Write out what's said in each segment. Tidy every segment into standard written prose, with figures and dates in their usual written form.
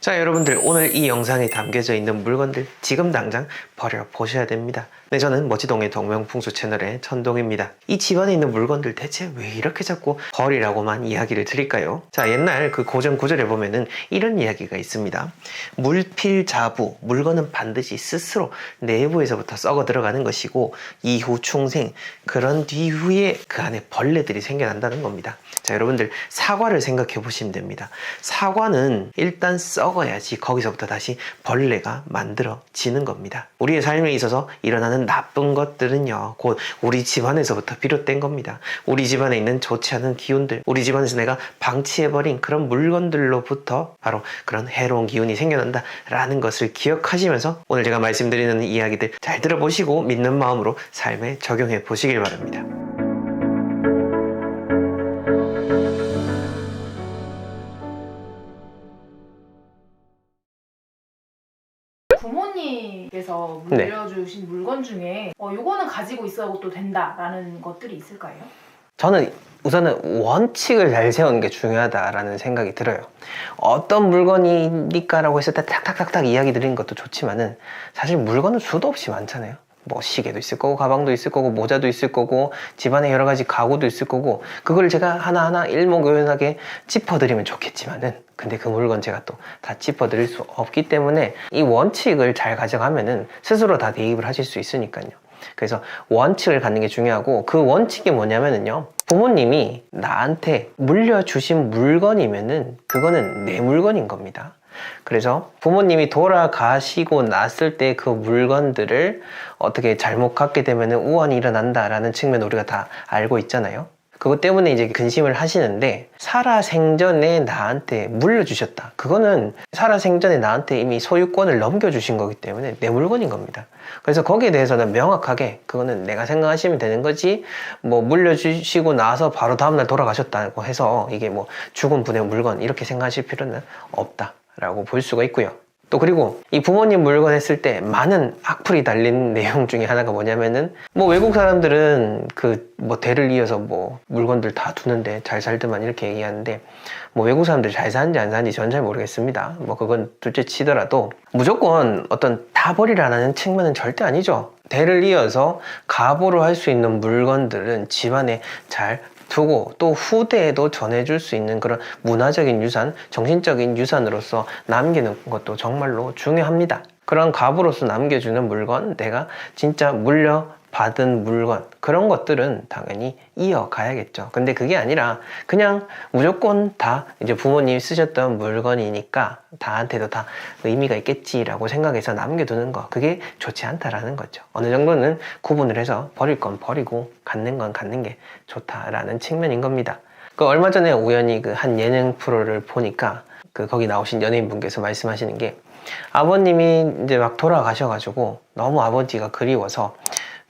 자, 여러분들, 오늘 이 영상에 담겨져 있는 물건들 지금 당장 버려보셔야 됩니다. 네, 저는 모치동의 동명풍수 채널의 천동입니다. 이 집안에 있는 물건들 대체 왜 이렇게 자꾸 버리라고만 이야기를 드릴까요? 자, 옛날 그 고전 구절에 보면은 이런 이야기가 있습니다. 물필자부, 물건은 반드시 스스로 내부에서부터 썩어 들어가는 것이고 이후 충생, 그런 뒤후에 그 안에 벌레들이 생겨난다는 겁니다. 자, 여러분들, 사과를 생각해 보시면 됩니다. 사과는 일단 썩어야지 거기서부터 다시 벌레가 만들어지는 겁니다. 우리의 삶에 있어서 일어나는 나쁜 것들은요, 곧 우리 집안에서부터 비롯된 겁니다. 우리 집안에 있는 좋지 않은 기운들, 우리 집안에서 내가 방치해버린 그런 물건들로부터 바로 그런 해로운 기운이 생겨난다 라는 것을 기억하시면서 오늘 제가 말씀드리는 이야기들 잘 들어보시고 믿는 마음으로 삶에 적용해 보시길 바랍니다. 부모님께서 물려주신 물건 중에 요거는 가지고 있어도 된다라는 것들이 있을까요? 저는 우선은 원칙을 잘 세우는 게 중요하다라는 생각이 들어요. 어떤 물건이니까라고 했을 때 탁탁탁탁 이야기 드리는 것도 좋지만은 사실 물건은 수도 없이 많잖아요. 뭐 시계도 있을 거고, 가방도 있을 거고, 모자도 있을 거고, 집안에 여러 가지 가구도 있을 거고, 그걸 제가 하나하나 일목요연하게 짚어드리면 좋겠지만은, 근데 그 물건 제가 또 다 짚어드릴 수 없기 때문에 이 원칙을 잘 가져가면은 스스로 다 대입을 하실 수 있으니까요. 그래서 원칙을 갖는 게 중요하고, 그 원칙이 뭐냐면은요, 부모님이 나한테 물려주신 물건이면은 그거는 내 물건인 겁니다. 그래서 부모님이 돌아가시고 났을 때 그 물건들을 어떻게 잘못 갖게 되면 우환이 일어난다라는 측면을 우리가 다 알고 있잖아요. 그것 때문에 이제 근심을 하시는데, 살아생전에 나한테 물려주셨다. 그거는 살아생전에 나한테 이미 소유권을 넘겨주신 거기 때문에 내 물건인 겁니다. 그래서 거기에 대해서는 명확하게 그거는 내가 생각하시면 되는 거지, 뭐 물려주시고 나서 바로 다음날 돌아가셨다고 해서 이게 뭐 죽은 분의 물건 이렇게 생각하실 필요는 없다 라고 볼 수가 있고요. 또 그리고 이 부모님 물건 했을 때 많은 악플이 달린 내용 중에 하나가 뭐냐면은, 뭐 외국 사람들은 그 뭐 대를 이어서 뭐 물건들 다 두는데 잘 살더만 이렇게 얘기하는데, 뭐 외국 사람들이 잘 사는지 안 사는지 저는 잘 모르겠습니다. 뭐 그건 둘째 치더라도 무조건 어떤 다 버리라는 측면은 절대 아니죠. 대를 이어서 가보로 할 수 있는 물건들은 집안에 잘 두고 또 후대에도 전해줄 수 있는 그런 문화적인 유산, 정신적인 유산으로서 남기는 것도 정말로 중요합니다. 그런 가부로서 남겨주는 물건, 내가 진짜 물려받은 물건, 그런 것들은 당연히 이어가야겠죠. 근데 그게 아니라 그냥 무조건 다 이제 부모님이 쓰셨던 물건이니까 다한테도 다 의미가 있겠지라고 생각해서 남겨두는 거, 그게 좋지 않다라는 거죠. 어느 정도는 구분을 해서 버릴 건 버리고 갖는 건 갖는 게 좋다라는 측면인 겁니다. 그 얼마 전에 우연히 그 한 예능 프로를 보니까 그 거기 나오신 연예인분께서 말씀하시는 게, 아버님이 이제 막 돌아가셔가지고 너무 아버지가 그리워서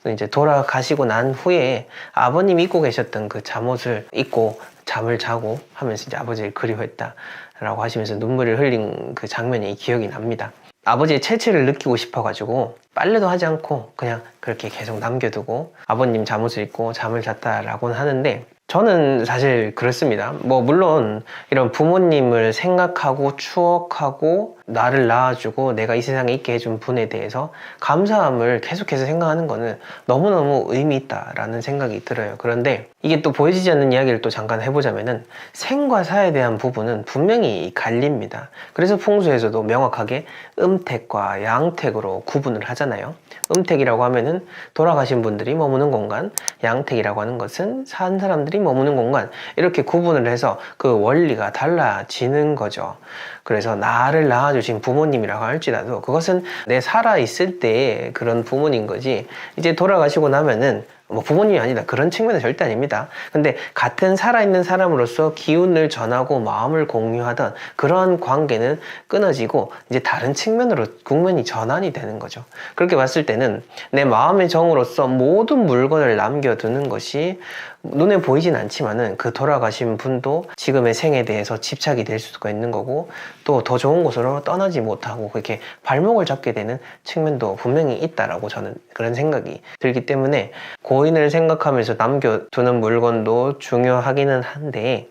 이제 돌아가시고 난 후에 아버님이 입고 계셨던 그 잠옷을 입고 잠을 자고 하면서 이제 아버지를 그리워했다라고 하시면서 눈물을 흘린 그 장면이 기억이 납니다. 아버지의 채취를 느끼고 싶어가지고 빨래도 하지 않고 그냥 그렇게 계속 남겨두고 아버님 잠옷을 입고 잠을 잤다라고는 하는데, 저는 사실 그렇습니다. 뭐 물론 이런 부모님을 생각하고 추억하고 나를 낳아주고 내가 이 세상에 있게 해준 분에 대해서 감사함을 계속해서 생각하는 거는 너무너무 의미 있다라는 생각이 들어요. 그런데 이게 또 보여지지 않는 이야기를 또 잠깐 해보자면은, 생과 사에 대한 부분은 분명히 갈립니다. 그래서 풍수에서도 명확하게 음택과 양택으로 구분을 하잖아요. 음택이라고 하면은 돌아가신 분들이 머무는 공간, 양택이라고 하는 것은 산 사람들이 머무는 공간, 이렇게 구분을 해서 그 원리가 달라지는 거죠. 그래서 나를 낳아주신 부모님이라고 할지라도 그것은 내 살아있을 때의 그런 부모님 거지, 이제 돌아가시고 나면은 뭐 부모님이 아니다 그런 측면은 절대 아닙니다. 근데 같은 살아있는 사람으로서 기운을 전하고 마음을 공유하던 그런 관계는 끊어지고 이제 다른 측면으로 국면이 전환이 되는 거죠. 그렇게 봤을 때는 내 마음의 정으로서 모든 물건을 남겨두는 것이 눈에 보이진 않지만은 그 돌아가신 분도 지금의 생에 대해서 집착이 될 수가 있는 거고, 또 더 좋은 곳으로 떠나지 못하고 그렇게 발목을 잡게 되는 측면도 분명히 있다라고 저는 그런 생각이 들기 때문에, 고인을 생각하면서 남겨두는 물건도 중요하기는 한데,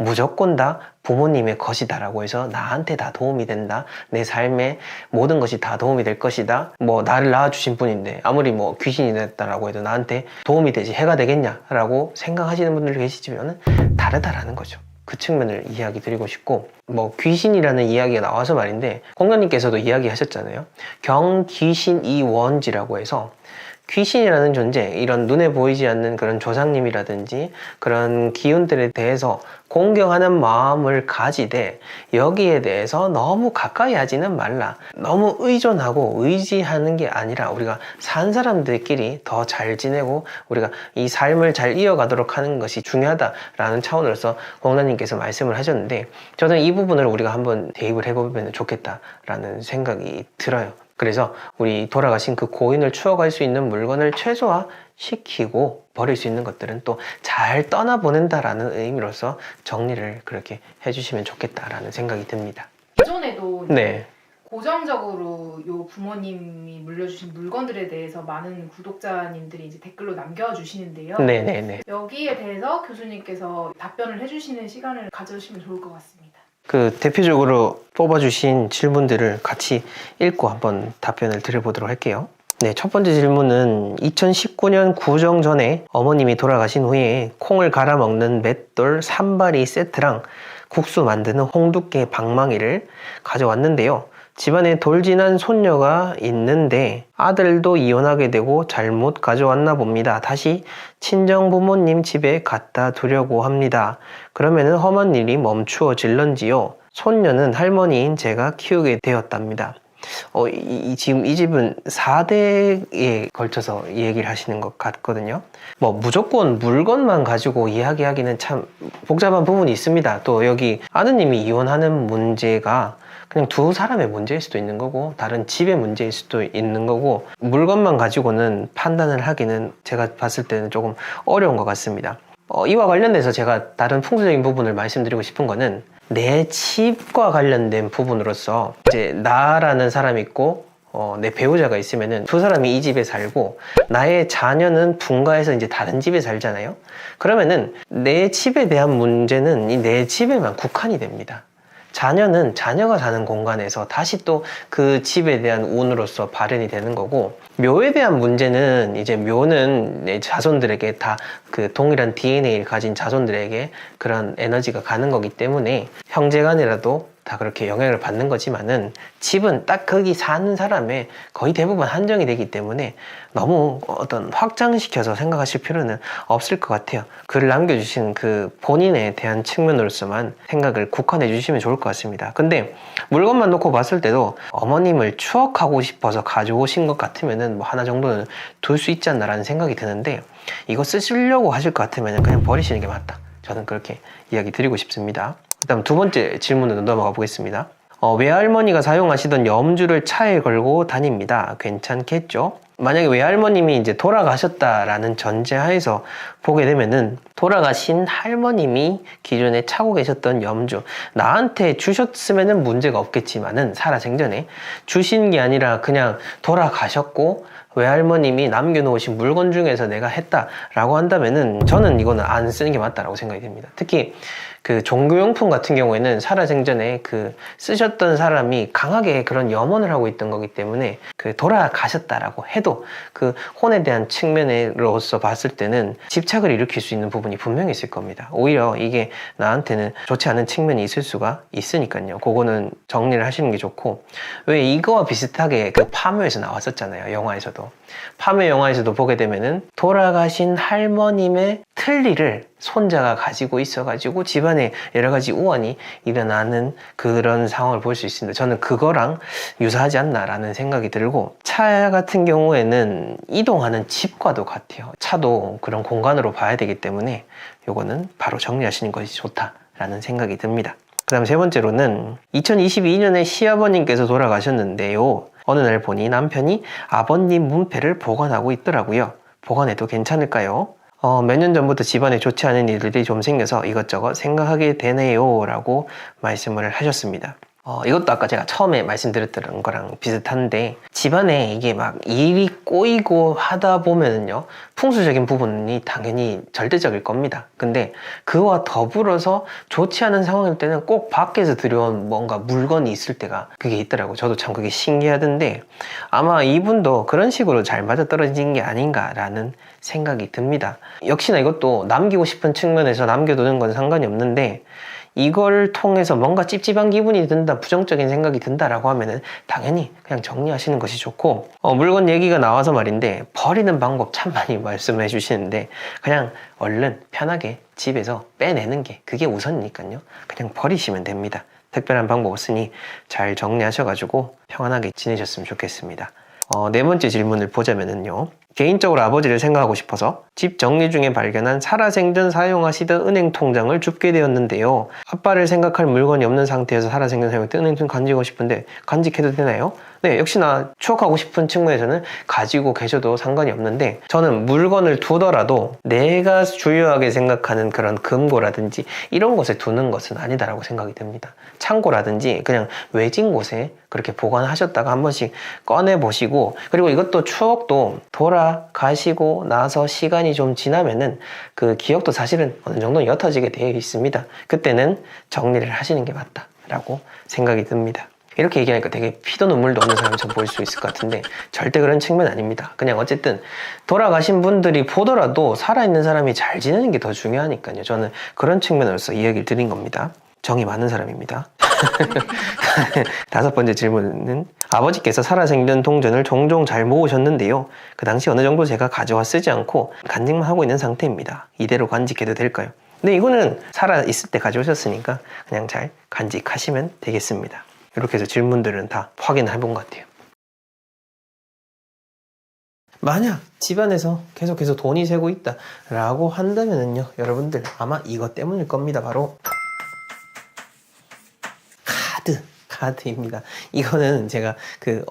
무조건 다 부모님의 것이다라고 해서 나한테 다 도움이 된다, 내 삶에 모든 것이 다 도움이 될 것이다, 뭐 나를 낳아주신 분인데 아무리 뭐 귀신이 됐다라고 해도 나한테 도움이 되지 해가 되겠냐라고 생각하시는 분들 계시지만은 다르다라는 거죠. 그 측면을 이야기 드리고 싶고, 뭐 귀신이라는 이야기가 나와서 말인데 공자님께서도 이야기하셨잖아요. 경귀신이원지라고 해서 귀신이라는 존재, 이런 눈에 보이지 않는 그런 조상님이라든지 그런 기운들에 대해서 공경하는 마음을 가지되 여기에 대해서 너무 가까이 하지는 말라. 너무 의존하고 의지하는 게 아니라 우리가 산 사람들끼리 더 잘 지내고 우리가 이 삶을 잘 이어가도록 하는 것이 중요하다라는 차원으로서 공자님께서 말씀을 하셨는데, 저는 이 부분을 우리가 한번 대입을 해보면 좋겠다라는 생각이 들어요. 그래서 우리 돌아가신 그 고인을 추억할 수 있는 물건을 최소화시키고 버릴 수 있는 것들은 또 잘 떠나보낸다라는 의미로서 정리를 그렇게 해주시면 좋겠다라는 생각이 듭니다. 기존에도 이제 네. 고정적으로 요 부모님이 물려주신 물건들에 대해서 많은 구독자님들이 이제 댓글로 남겨주시는데요. 네네네. 여기에 대해서 교수님께서 답변을 해주시는 시간을 가져주시면 좋을 것 같습니다. 그 대표적으로 뽑아주신 질문들을 같이 읽고 한번 답변을 드려보도록 할게요. 네, 첫 번째 질문은 2019년 구정 전에 어머님이 돌아가신 후에 콩을 갈아 먹는 맷돌 3바리 세트랑 국수 만드는 홍두깨 방망이를 가져왔는데요. 집안에 돌진한 손녀가 있는데 아들도 이혼하게 되고 잘못 가져왔나 봅니다. 다시 친정 부모님 집에 갖다 두려고 합니다. 그러면은 험한 일이 멈추어질런지요? 손녀는 할머니인 제가 키우게 되었답니다. 지금 이 집은 4대에 걸쳐서 얘기를 하시는 것 같거든요. 뭐 무조건 물건만 가지고 이야기하기는 참 복잡한 부분이 있습니다. 또 여기 아드님이 이혼하는 문제가 그냥 두 사람의 문제일 수도 있는 거고 다른 집의 문제일 수도 있는 거고, 물건만 가지고는 판단을 하기는 제가 봤을 때는 조금 어려운 것 같습니다. 이와 관련돼서 제가 다른 풍수적인 부분을 말씀드리고 싶은 거는, 내 집과 관련된 부분으로서 이제 나라는 사람이 있고 내 배우자가 있으면은 두 사람이 이 집에 살고 나의 자녀는 분가해서 이제 다른 집에 살잖아요. 그러면은 내 집에 대한 문제는 이 내 집에만 국한이 됩니다. 자녀는 자녀가 사는 공간에서 다시 또 그 집에 대한 운으로서 발현이 되는 거고, 묘에 대한 문제는 이제 묘는 내 자손들에게 다 그 동일한 DNA를 가진 자손들에게 그런 에너지가 가는 거기 때문에 형제간이라도 다 그렇게 영향을 받는 거지만은 집은 딱 거기 사는 사람의 거의 대부분 한정이 되기 때문에 너무 어떤 확장시켜서 생각하실 필요는 없을 것 같아요. 글을 남겨주신 그 본인에 대한 측면으로서만 생각을 국한해 주시면 좋을 것 같습니다. 근데 물건만 놓고 봤을 때도 어머님을 추억하고 싶어서 가져오신 것 같으면은 뭐 하나 정도는 둘 수 있지 않나라는 생각이 드는데, 이거 쓰시려고 하실 것 같으면 그냥 버리시는 게 맞다. 저는 그렇게 이야기 드리고 싶습니다. 그다음 두 번째 질문으로 넘어가 보겠습니다. 외할머니가 사용하시던 염주를 차에 걸고 다닙니다. 괜찮겠죠? 만약에 외할머님이 이제 돌아가셨다라는 전제하에서 보게 되면은, 돌아가신 할머님이 기존에 차고 계셨던 염주, 나한테 주셨으면은 문제가 없겠지만은 살아생전에 주신 게 아니라 그냥 돌아가셨고 외할머님이 남겨놓으신 물건 중에서 내가 했다라고 한다면은 저는 이거는 안 쓰는 게 맞다라고 생각이 됩니다. 특히 그 종교용품 같은 경우에는 살아생전에 그 쓰셨던 사람이 강하게 그런 염원을 하고 있던 거기 때문에 그 돌아가셨다라고 해도 그 혼에 대한 측면으로서 봤을 때는 집착을 일으킬 수 있는 부분이 분명히 있을 겁니다. 오히려 이게 나한테는 좋지 않은 측면이 있을 수가 있으니까요. 그거는 정리를 하시는 게 좋고, 왜 이거와 비슷하게 그 파묘에서 나왔었잖아요. 영화에서도. 파묘 영화에서도 보게 되면은 돌아가신 할머님의 틀니를 손자가 가지고 있어가지고 집안에 여러 가지 우환이 일어나는 그런 상황을 볼 수 있습니다. 저는 그거랑 유사하지 않나라는 생각이 들고, 차 같은 경우에는 이동하는 집과도 같아요. 차도 그런 공간으로 봐야 되기 때문에 요거는 바로 정리하시는 것이 좋다라는 생각이 듭니다. 그 다음 세 번째로는 2022년에 시아버님께서 돌아가셨는데요. 어느 날 보니 남편이 아버님 문패를 보관하고 있더라고요. 보관해도 괜찮을까요? 몇 년 전부터 집안에 좋지 않은 일들이 좀 생겨서 이것저것 생각하게 되네요 라고 말씀을 하셨습니다. 이것도 아까 제가 처음에 말씀드렸던 거랑 비슷한데 집안에 이게 막 일이 꼬이고 하다 보면은요 풍수적인 부분이 당연히 절대적일 겁니다. 근데 그와 더불어서 좋지 않은 상황일 때는 꼭 밖에서 들여온 뭔가 물건이 있을 때가 그게 있더라고요. 저도 참 그게 신기하던데 아마 이분도 그런 식으로 잘 맞아떨어진 게 아닌가라는 생각이 듭니다. 역시나 이것도 남기고 싶은 측면에서 남겨두는 건 상관이 없는데 이걸 통해서 뭔가 찝찝한 기분이 든다, 부정적인 생각이 든다라고 하면은 당연히 그냥 정리하시는 것이 좋고, 물건 얘기가 나와서 말인데 버리는 방법 참 많이 말씀해 주시는데 그냥 얼른 편하게 집에서 빼내는 게 그게 우선이니까요. 그냥 버리시면 됩니다. 특별한 방법 없으니 잘 정리하셔가지고 평안하게 지내셨으면 좋겠습니다. 네 번째 질문을 보자면은요. 개인적으로 아버지를 생각하고 싶어서 집 정리 중에 발견한 살아생전 사용하시던 은행 통장을 줍게 되었는데요. 아빠를 생각할 물건이 없는 상태에서 살아생전 사용했던 은행 통장 간직하고 싶은데 간직해도 되나요? 네, 역시나 추억하고 싶은 측면에서는 가지고 계셔도 상관이 없는데 저는 물건을 두더라도 내가 주요하게 생각하는 그런 금고라든지 이런 곳에 두는 것은 아니다라고 생각이 듭니다. 창고라든지 그냥 외진 곳에 그렇게 보관하셨다가 한 번씩 꺼내 보시고, 그리고 이것도 추억도 돌아가시고 나서 시간이 좀 지나면은 그 기억도 사실은 어느 정도 옅어지게 되어 있습니다. 그때는 정리를 하시는 게 맞다라고 생각이 듭니다. 이렇게 얘기하니까 되게 피도 눈물도 없는 사람처럼 보일 수 있을 것 같은데 절대 그런 측면 아닙니다. 그냥 어쨌든 돌아가신 분들이 보더라도 살아있는 사람이 잘 지내는 게 더 중요하니까요. 저는 그런 측면으로서 이야기를 드린 겁니다. 정이 많은 사람입니다. 다섯 번째 질문은 아버지께서 살아생전 동전을 종종 잘 모으셨는데요. 그 당시 어느 정도 제가 가져와 쓰지 않고 간직만 하고 있는 상태입니다. 이대로 간직해도 될까요? 근데 이거는 살아있을 때 가져오셨으니까 그냥 잘 간직하시면 되겠습니다. 이렇게 해서 질문들은 다 확인을 해본 것 같아요. 만약 집안에서 계속해서 돈이 새고 있다 라고 한다면요 여러분들 아마 이것 때문일 겁니다. 바로 카드입니다. 이거는 제가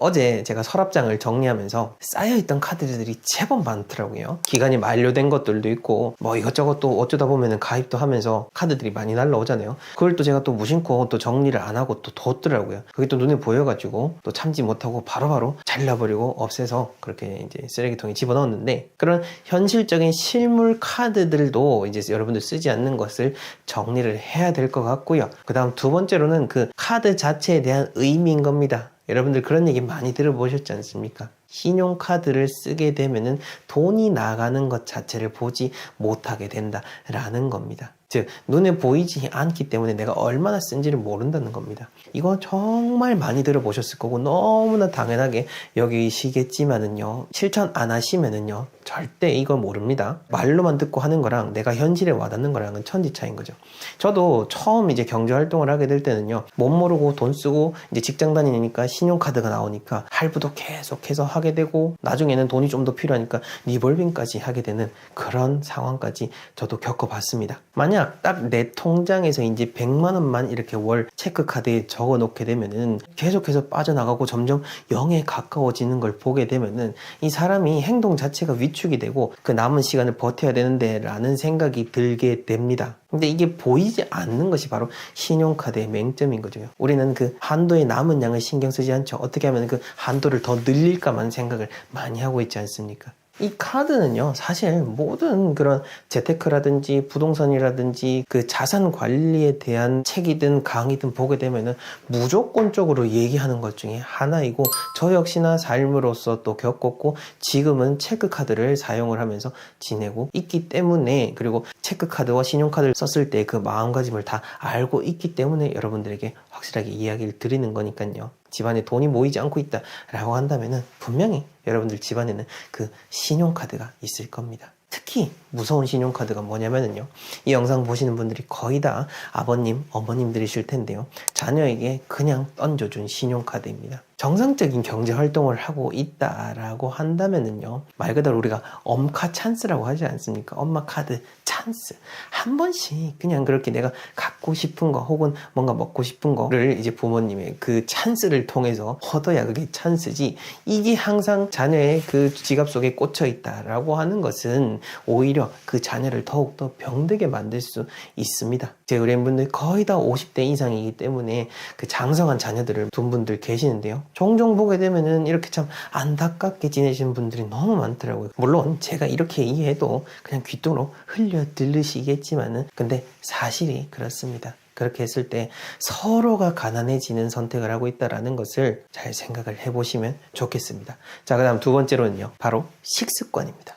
어제 제가 서랍장을 정리하면서 쌓여있던 카드들이 제법 많더라고요. 기간이 만료된 것들도 있고 뭐 이것저것 또 어쩌다 보면은 가입도 하면서 카드들이 많이 날라오잖아요. 그걸 또 제가 또 무심코 또 정리를 안 하고 또 뒀더라고요. 그게 또 눈에 보여가지고 또 참지 못하고 바로바로 잘라버리고 없애서 그렇게 이제 쓰레기통에 집어넣었는데, 그런 현실적인 실물 카드들도 이제 여러분들 쓰지 않는 것을 정리를 해야 될 것 같고요. 그 다음 두 번째로는 그 카드 자체에 대한 의미인 겁니다. 여러분들 그런 얘기 많이 들어보셨지 않습니까? 신용카드를 쓰게 되면은 돈이 나가는 것 자체를 보지 못하게 된다라는 겁니다. 즉 눈에 보이지 않기 때문에 내가 얼마나 쓴지를 모른다는 겁니다. 이거 정말 많이 들어보셨을 거고 너무나 당연하게 여기시겠지만은요 실천 안 하시면은요 절대 이걸 모릅니다. 말로만 듣고 하는 거랑 내가 현실에 와닿는 거랑은 천지 차이인 거죠. 저도 처음 이제 경제활동을 하게 될 때는요 못 모르고 돈 쓰고 이제 직장 다니니까 신용카드가 나오니까 할부도 계속해서 하게 되고 나중에는 돈이 좀 더 필요하니까 리볼빙까지 하게 되는 그런 상황까지 저도 겪어봤습니다. 만약 딱 내 통장에서 이제 100만 원만 이렇게 월 체크카드에 적어 놓게 되면은 계속해서 빠져나가고 점점 0에 가까워지는 걸 보게 되면은 이 사람이 행동 자체가 위축이 되고 그 남은 시간을 버텨야 되는데 라는 생각이 들게 됩니다. 근데 이게 보이지 않는 것이 바로 신용카드의 맹점인 거죠. 우리는 그 한도의 남은 양을 신경 쓰지 않죠. 어떻게 하면 그 한도를 더 늘릴까만 생각을 많이 하고 있지 않습니까? 이 카드는요 사실 모든 그런 재테크라든지 부동산이라든지 그 자산 관리에 대한 책이든 강의든 보게 되면은 무조건적으로 얘기하는 것 중에 하나이고, 저 역시나 삶으로서 또 겪었고 지금은 체크카드를 사용을 하면서 지내고 있기 때문에, 그리고 체크카드와 신용카드를 썼을 때 그 마음가짐을 다 알고 있기 때문에 여러분들에게 확실하게 이야기를 드리는 거니까요. 집안에 돈이 모이지 않고 있다 라고 한다면은 분명히 여러분들 집안에는 그 신용카드가 있을 겁니다. 특히 무서운 신용카드가 뭐냐면요, 이 영상 보시는 분들이 거의 다 아버님, 어머님들이실 텐데요, 자녀에게 그냥 던져준 신용카드입니다. 정상적인 경제 활동을 하고 있다라고 한다면은요, 말 그대로 우리가 엄카 찬스라고 하지 않습니까? 엄마 카드 찬스. 한 번씩 그냥 그렇게 내가 갖고 싶은 거 혹은 뭔가 먹고 싶은 거를 이제 부모님의 그 찬스를 통해서 얻어야 그게 찬스지, 이게 항상 자녀의 그 지갑 속에 꽂혀 있다라고 하는 것은 오히려 그 자녀를 더욱더 병들게 만들 수 있습니다. 제 의뢰인분들 거의 다 50대 이상이기 때문에 때문에 그 장성한 자녀들을 둔 분들 계시는데요. 종종 보게 되면은 이렇게 참 안타깝게 지내시는 분들이 너무 많더라고요. 물론 제가 이렇게 이해해도 그냥 귓등으로 흘려 들으시겠지만은 근데 사실이 그렇습니다. 그렇게 했을 때 서로가 가난해지는 선택을 하고 있다는 것을 잘 생각을 해보시면 좋겠습니다. 자, 그 다음 두 번째로는요. 바로 식습관입니다.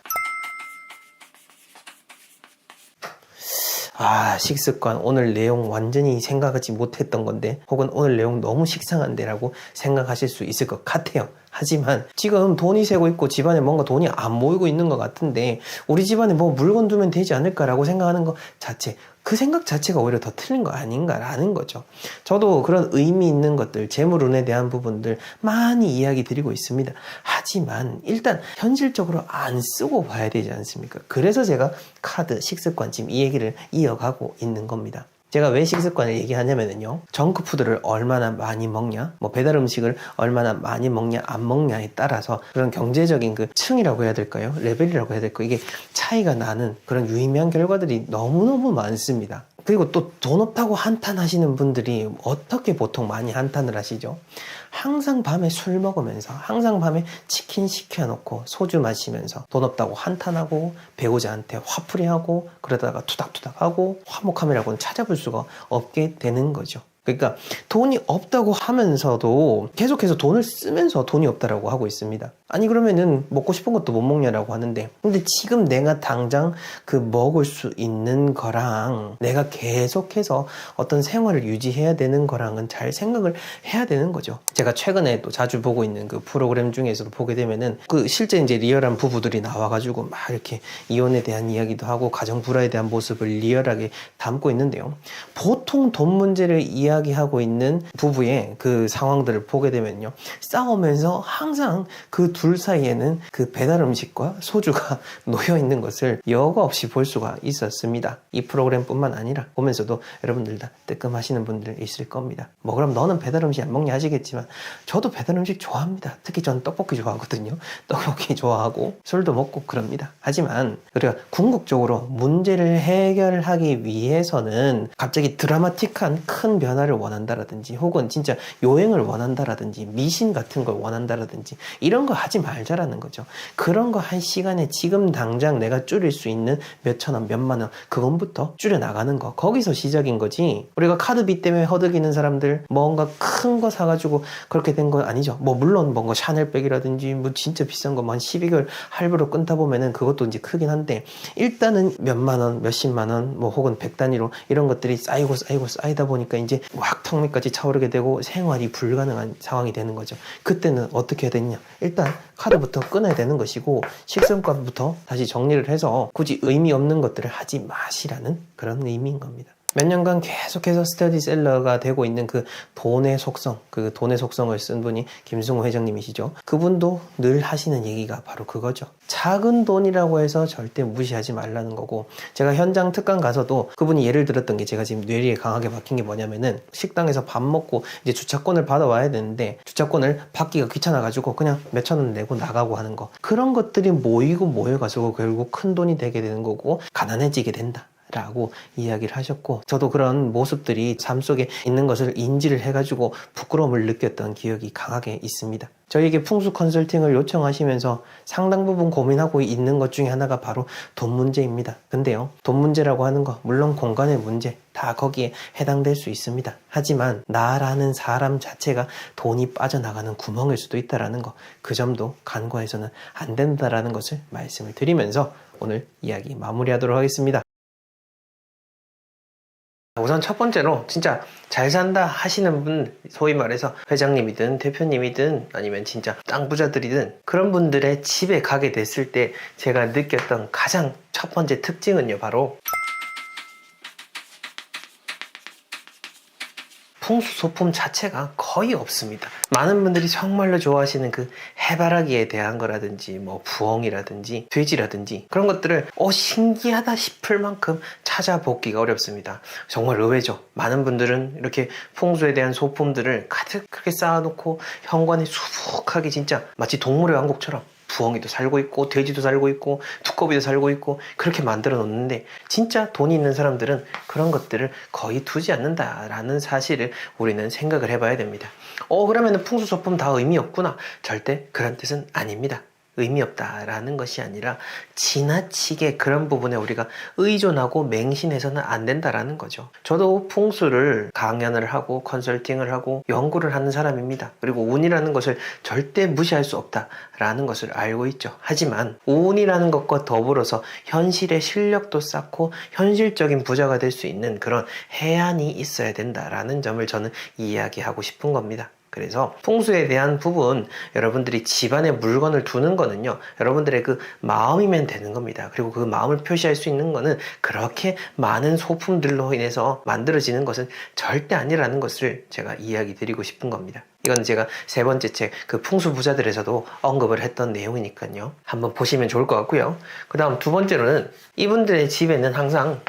식습관. 오늘 내용 완전히 생각하지 못했던 건데 혹은 오늘 내용 너무 식상한데 라고 생각하실 수 있을 것 같아요. 하지만 지금 돈이 새고 있고 집안에 뭔가 돈이 안 모이고 있는 것 같은데 우리 집안에 뭐 물건 두면 되지 않을까라고 생각하는 것 자체, 그 생각 자체가 오히려 더 틀린 거 아닌가라는 거죠. 저도 그런 의미 있는 것들, 재물운에 대한 부분들 많이 이야기 드리고 있습니다. 하지만 일단 현실적으로 안 쓰고 봐야 되지 않습니까? 그래서 제가 카드, 식습관 지금 이 얘기를 이어가고 있는 겁니다. 제가 왜 식습관을 얘기하냐면요. 정크푸드를 얼마나 많이 먹냐, 뭐 배달 음식을 얼마나 많이 먹냐, 안 먹냐에 따라서 그런 경제적인 그 층이라고 해야 될까요? 레벨이라고 해야 될까요? 이게 차이가 나는 그런 유의미한 결과들이 너무너무 많습니다. 그리고 또 돈 없다고 한탄하시는 분들이 어떻게 보통 많이 한탄을 하시죠? 항상 밤에 술 먹으면서 항상 밤에 치킨 시켜놓고 소주 마시면서 돈 없다고 한탄하고 배우자한테 화풀이하고 그러다가 투닥투닥하고 화목함이라고는 찾아볼 수가 없게 되는 거죠. 그러니까 돈이 없다고 하면서도 계속해서 돈을 쓰면서 돈이 없다라고 하고 있습니다. 아니 그러면은 먹고 싶은 것도 못 먹냐라고 하는데 근데 지금 내가 당장 그 먹을 수 있는 거랑 내가 계속해서 어떤 생활을 유지해야 되는 거랑은 잘 생각을 해야 되는 거죠. 제가 최근에 또 자주 보고 있는 그 프로그램 중에서도 보게 되면은 그 실제 이제 리얼한 부부들이 나와가지고 막 이렇게 이혼에 대한 이야기도 하고 가정 불화에 대한 모습을 리얼하게 담고 있는데요. 보통 돈 문제를 이야기하고 있는 부부의 그 상황들을 보게 되면요. 싸우면서 항상 그 둘 사이에는 그 배달 음식과 소주가 놓여 있는 것을 여과 없이 볼 수가 있었습니다. 이 프로그램뿐만 아니라 보면서도 여러분들 다 뜨끔하시는 분들 있을 겁니다. 뭐 그럼 너는 배달 음식 안 먹냐 하시겠지만 저도 배달 음식 좋아합니다. 특히 저는 떡볶이 좋아하거든요. 떡볶이 좋아하고 술도 먹고 그럽니다. 하지만 우리가 궁극적으로 문제를 해결하기 위해서는 갑자기 드라마틱한 큰 변화를 원한다라든지 혹은 진짜 요행을 원한다라든지 미신 같은 걸 원한다라든지 이런 거 하지 말자라는 거죠. 그런 거 한 시간에 지금 당장 내가 줄일 수 있는 몇천 원, 몇만 원 그건부터 줄여 나가는 거 거기서 시작인 거지. 우리가 카드비 때문에 허덕이는 사람들 뭔가 큰 거 사가지고 그렇게 된 건 아니죠. 뭐 물론 뭔가 샤넬백이라든지 뭐 진짜 비싼 거 한 12개월 할부로 끊다 보면은 그것도 이제 크긴 한데 일단은 몇만 원, 몇십만 원 뭐 혹은 100단위로 이런 것들이 쌓이고 쌓이다 보니까 이제 확 턱 밑까지 차오르게 되고 생활이 불가능한 상황이 되는 거죠. 그때는 어떻게 해야 되느냐? 일단 카드부터 끊어야 되는 것이고 식습관부터 다시 정리를 해서 굳이 의미 없는 것들을 하지 마시라는 그런 의미인 겁니다. 몇 년간 계속해서 스터디셀러가 되고 있는 그 돈의 속성, 그 돈의 속성을 쓴 분이 김승호 회장님이시죠. 그분도 늘 하시는 얘기가 바로 그거죠. 작은 돈이라고 해서 절대 무시하지 말라는 거고, 제가 현장 특강 가서도 그분이 예를 들었던 게 제가 지금 뇌리에 강하게 박힌 게 뭐냐면은 식당에서 밥 먹고 이제 주차권을 받아와야 되는데 주차권을 받기가 귀찮아가지고 그냥 몇천 원 내고 나가고 하는 거. 그런 것들이 모여가지고 결국 큰 돈이 되게 되는 거고 가난해지게 된다 라고 이야기를 하셨고, 저도 그런 모습들이 삶 속에 있는 것을 인지를 해가지고 부끄러움을 느꼈던 기억이 강하게 있습니다. 저에게 풍수 컨설팅을 요청하시면서 상당 부분 고민하고 있는 것 중에 하나가 바로 돈 문제입니다. 근데요, 돈 문제라고 하는 거 물론 공간의 문제 다 거기에 해당될 수 있습니다. 하지만 나라는 사람 자체가 돈이 빠져나가는 구멍일 수도 있다는 거, 그 점도 간과해서는 안 된다라는 것을 말씀을 드리면서 오늘 이야기 마무리하도록 하겠습니다. 우선 첫 번째로 진짜 잘 산다 하시는 분, 소위 말해서 회장님이든 대표님이든 아니면 진짜 땅 부자들이든 그런 분들의 집에 가게 됐을 때 제가 느꼈던 가장 첫 번째 특징은요, 바로 풍수 소품 자체가 거의 없습니다. 많은 분들이 정말로 좋아하시는 그 해바라기에 대한 거라든지 뭐 부엉이라든지 돼지라든지 그런 것들을 신기하다 싶을 만큼 찾아보기가 어렵습니다. 정말 의외죠. 많은 분들은 이렇게 풍수에 대한 소품들을 가득 그렇게 쌓아놓고 현관에 수북하게 진짜 마치 동물의 왕국처럼 부엉이도 살고 있고 돼지도 살고 있고 두꺼비도 살고 있고 그렇게 만들어 놓는데 진짜 돈이 있는 사람들은 그런 것들을 거의 두지 않는다라는 사실을 우리는 생각을 해봐야 됩니다. 그러면 풍수소품 다 의미 없구나. 절대 그런 뜻은 아닙니다. 의미 없다라는 것이 아니라 지나치게 그런 부분에 우리가 의존하고 맹신해서는 안 된다라는 거죠. 저도 풍수를 강연을 하고 컨설팅을 하고 연구를 하는 사람입니다. 그리고 운이라는 것을 절대 무시할 수 없다라는 것을 알고 있죠. 하지만 운이라는 것과 더불어서 현실의 실력도 쌓고 현실적인 부자가 될 수 있는 그런 해안이 있어야 된다라는 점을 저는 이야기하고 싶은 겁니다. 그래서 풍수에 대한 부분, 여러분들이 집안에 물건을 두는 거는요, 여러분들의 그 마음이면 되는 겁니다. 그리고 그 마음을 표시할 수 있는 거는 그렇게 많은 소품들로 인해서 만들어지는 것은 절대 아니라는 것을 제가 이야기 드리고 싶은 겁니다. 이건 제가 세 번째 책, 그 풍수 부자들에서도 언급을 했던 내용이니까요. 한번 보시면 좋을 것 같고요. 그 다음 두 번째로는 이분들의 집에는 항상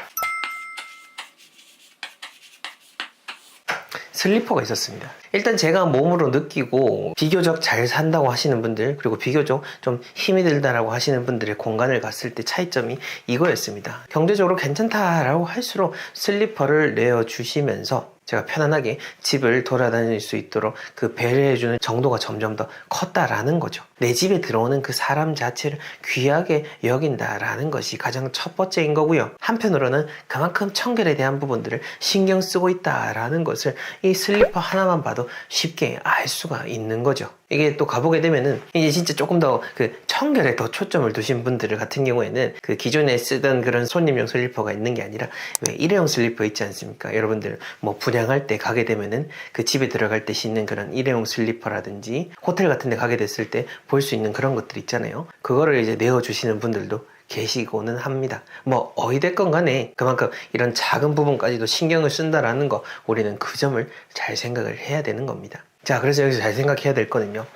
슬리퍼가 있었습니다. 일단 제가 몸으로 느끼고 비교적 잘 산다고 하시는 분들, 그리고 비교적 좀 힘이 들다라고 하시는 분들의 공간을 갔을 때 차이점이 이거였습니다. 경제적으로 괜찮다라고 할수록 슬리퍼를 내어주시면서 제가 편안하게 집을 돌아다닐 수 있도록 그 배려해주는 정도가 점점 더 컸다라는 거죠. 내 집에 들어오는 그 사람 자체를 귀하게 여긴다라는 것이 가장 첫 번째인 거고요. 한편으로는 그만큼 청결에 대한 부분들을 신경 쓰고 있다라는 것을 이 슬리퍼 하나만 봐도 쉽게 알 수가 있는 거죠. 이게 또 가보게 되면은 이제 진짜 조금 더 그 청결에 더 초점을 두신 분들 같은 경우에는 그 기존에 쓰던 그런 손님용 슬리퍼가 있는 게 아니라 왜 일회용 슬리퍼 있지 않습니까? 여러분들 뭐 분양할 때 가게 되면은 그 집에 들어갈 때 신는 그런 일회용 슬리퍼라든지 호텔 같은 데 가게 됐을 때 볼 수 있는 그런 것들 있잖아요. 그거를 이제 내어주시는 분들도 계시고는 합니다. 뭐 어찌됐건 간에 그만큼 이런 작은 부분까지도 신경을 쓴다라는 거, 우리는 그 점을 잘 생각을 해야 되는 겁니다. 자, 그래서 여기서 잘 생각해야 될 거는요,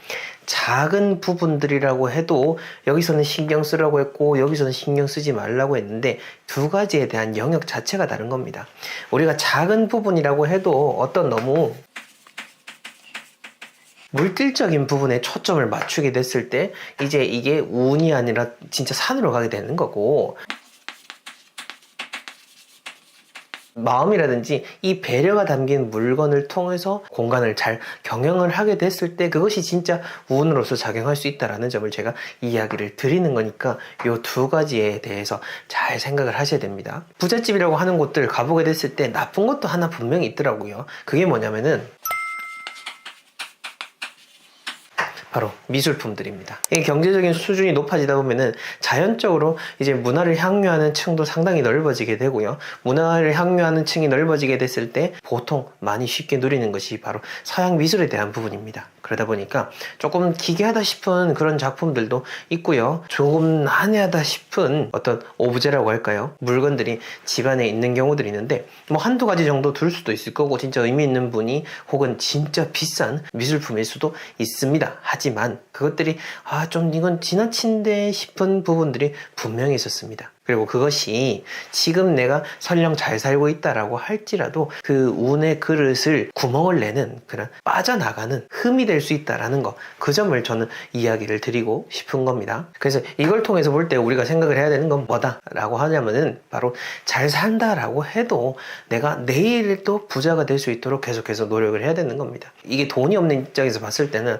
작은 부분들이라고 해도 여기서는 신경 쓰라고 했고 여기서는 신경 쓰지 말라고 했는데 두 가지에 대한 영역 자체가 다른 겁니다. 우리가 작은 부분이라고 해도 어떤 너무 물질적인 부분에 초점을 맞추게 됐을 때 이제 이게 운이 아니라 진짜 산으로 가게 되는 거고, 마음이라든지 이 배려가 담긴 물건을 통해서 공간을 잘 경영을 하게 됐을 때 그것이 진짜 운으로서 작용할 수 있다는 점을 제가 이야기를 드리는 거니까 이 두 가지에 대해서 잘 생각을 하셔야 됩니다. 부잣집이라고 하는 곳들 가보게 됐을 때 나쁜 것도 하나 분명히 있더라고요. 그게 뭐냐면은 바로 미술품들입니다. 이 경제적인 수준이 높아지다 보면은 자연적으로 이제 문화를 향유하는 층도 상당히 넓어지게 되고요. 문화를 향유하는 층이 넓어지게 됐을 때 보통 많이 쉽게 누리는 것이 바로 서양 미술에 대한 부분입니다. 그러다 보니까 조금 기괴하다 싶은 그런 작품들도 있고요. 조금 난해하다 싶은 어떤 오브제라고 할까요? 물건들이 집안에 있는 경우들이 있는데 뭐 한두 가지 정도 둘 수도 있을 거고 진짜 의미 있는 분이 혹은 진짜 비싼 미술품일 수도 있습니다. 하지만 그것들이 좀 이건 지나친데 싶은 부분들이 분명히 있었습니다. 그리고 그것이 지금 내가 설령 잘 살고 있다라고 할지라도 그 운의 그릇을 구멍을 내는 그런 빠져나가는 흠이 될 수 있다라는 거, 그 점을 저는 이야기를 드리고 싶은 겁니다. 그래서 이걸 통해서 볼 때 우리가 생각을 해야 되는 건 뭐다라고 하냐면은 바로 잘 산다라고 해도 내가 내일 또 부자가 될 수 있도록 계속해서 노력을 해야 되는 겁니다. 이게 돈이 없는 입장에서 봤을 때는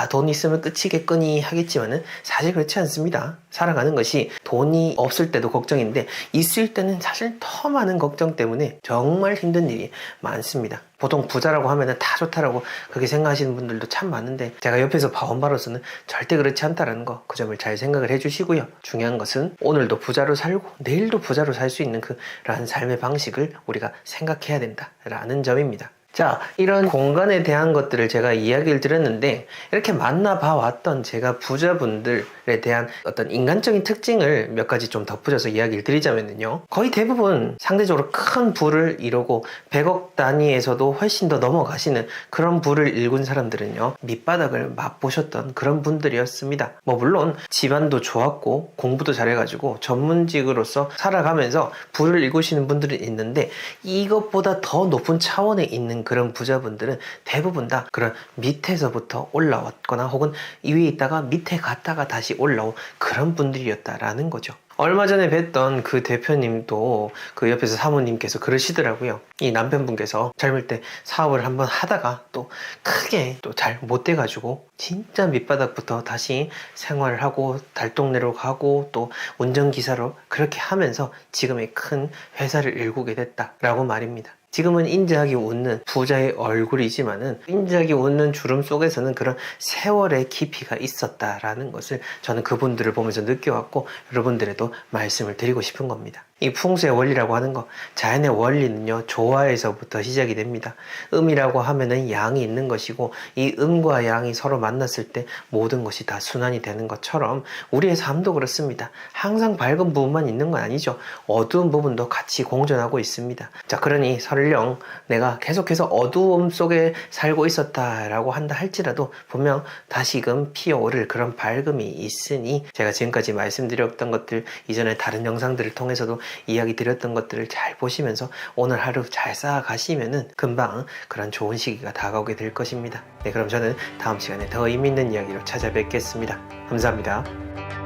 돈 있으면 끝이겠거니 하겠지만은 사실 그렇지 않습니다. 살아가는 것이 돈이 없을 때도 걱정인데 있을 때는 사실 더 많은 걱정 때문에 정말 힘든 일이 많습니다. 보통 부자라고 하면 다 좋다라고 그렇게 생각하시는 분들도 참 많은데 제가 옆에서 봐온 바로서는 절대 그렇지 않다라는 거, 그 점을 잘 생각을 해주시고요. 중요한 것은 오늘도 부자로 살고 내일도 부자로 살 수 있는 그러한 삶의 방식을 우리가 생각해야 된다라는 점입니다. 자, 이런 공간에 대한 것들을 제가 이야기를 드렸는데 이렇게 만나봐 왔던 제가 부자분들에 대한 어떤 인간적인 특징을 몇 가지 좀 덧붙여서 이야기를 드리자면요, 거의 대부분 상대적으로 큰 부를 이루고 100억 단위에서도 훨씬 더 넘어가시는 그런 부를 일군 사람들은요, 밑바닥을 맛보셨던 그런 분들이었습니다. 뭐 물론 집안도 좋았고 공부도 잘해가지고 전문직으로서 살아가면서 부를 일구시는 분들이 있는데 이것보다 더 높은 차원에 있는 그런 부자분들은 대부분 다 그런 밑에서부터 올라왔거나 혹은 이 위에 있다가 밑에 갔다가 다시 올라온 그런 분들이었다라는 거죠. 얼마 전에 뵀던 그 대표님도 그 옆에서 사모님께서 그러시더라고요. 이 남편분께서 젊을 때 사업을 한번 하다가 또 크게 또 잘 못 돼가지고 진짜 밑바닥부터 다시 생활을 하고 달동네로 가고 또 운전기사로 그렇게 하면서 지금의 큰 회사를 일구게 됐다라고 말입니다. 지금은 인자하게 웃는 부자의 얼굴이지만은 인자하게 웃는 주름 속에서는 그런 세월의 깊이가 있었다라는 것을 저는 그분들을 보면서 느껴왔고 여러분들에도 말씀을 드리고 싶은 겁니다. 이 풍수의 원리라고 하는 거, 자연의 원리는요, 조화에서부터 시작이 됩니다. 음이라고 하면은 양이 있는 것이고 이 음과 양이 서로 만났을 때 모든 것이 다 순환이 되는 것처럼 우리의 삶도 그렇습니다. 항상 밝은 부분만 있는 건 아니죠. 어두운 부분도 같이 공존하고 있습니다. 자, 그러니 설령 내가 계속해서 어두움 속에 살고 있었다라고 한다 할지라도 분명 다시금 피어오를 그런 밝음이 있으니 제가 지금까지 말씀드렸던 것들 이전에 다른 영상들을 통해서도 이야기 드렸던 것들을 잘 보시면서 오늘 하루 잘 쌓아가시면은 금방 그런 좋은 시기가 다가오게 될 것입니다. 네, 그럼 저는 다음 시간에 더 의미 있는 이야기로 찾아뵙겠습니다. 감사합니다.